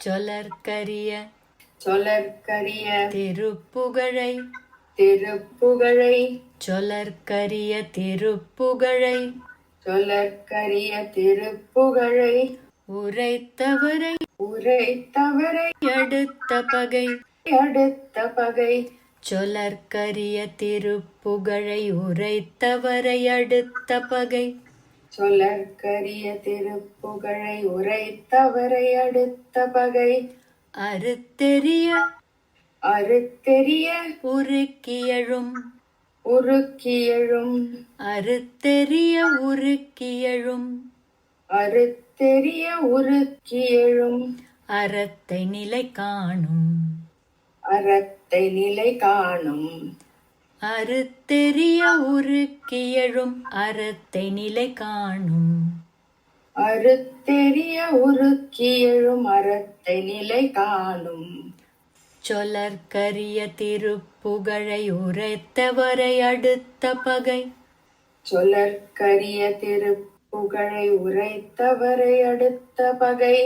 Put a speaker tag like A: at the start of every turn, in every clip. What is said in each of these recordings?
A: சொலற்கரிய
B: சொலற்கரிய
A: திருப்புகழை
B: திருப்புகழை
A: சொலற்கரிய திருப்புகழை
B: சொலற்கரிய திருப்புகழை
A: உரைத்தவரை
B: உரைத்தவரை
A: அடுத்த பகை
B: அடுத்த பகை
A: சொலற்கரிய திருப்புகழை உரைத்தவரை அடுத்த பகை
B: சொலற்கரிய திருப்புகழை உரைத்தவரை அடுத்த பகை
A: அறுத்தெறிய
B: அறுத்தெறிய
A: உருக்கியழும்
B: உருக்கியழும்
A: அறுத்தெறிய உருக்கியழும்
B: அறுத்தெறிய உருக்கியழும்
A: அறத்தை நிலை காணும்
B: அறத்தை நிலை காணும்
A: அறுத்தெறிய உருக்கியழும் அறத்தை நிலை காணும்
B: அறுத்தெறிய உருக்கியழும் அறத்தை நிலை காணும்
A: சொலற்கரிய திருப்புகழை உரைத்தவரை அடுத்த பகை
B: சொலற்கரிய திருப்புகழை உரைத்தவரை அடுத்த பகை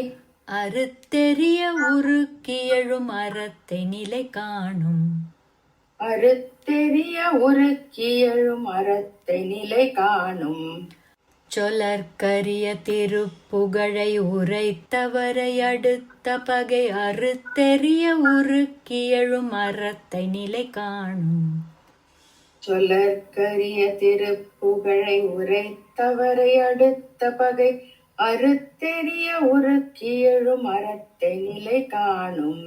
A: அறுத்தெறிய உருக்கியழும் அறத்தை நிலை காணும்
B: அறுத்தெறிய உருக்கியழும் அறத்தை நிலை காணும்
A: சொலற்கரிய திருப்புகழை உரைத்தவரை அடுத்த பகை அறுத்தெறிய உருக்கியழும் அறத்தை நிலை காணும்
B: சொலற்கரிய திருப்புகழை உரைத்தவரை அடுத்த பகை அறுத்தெறிய உருக்கியழும் அறத்தை நிலை காணும்.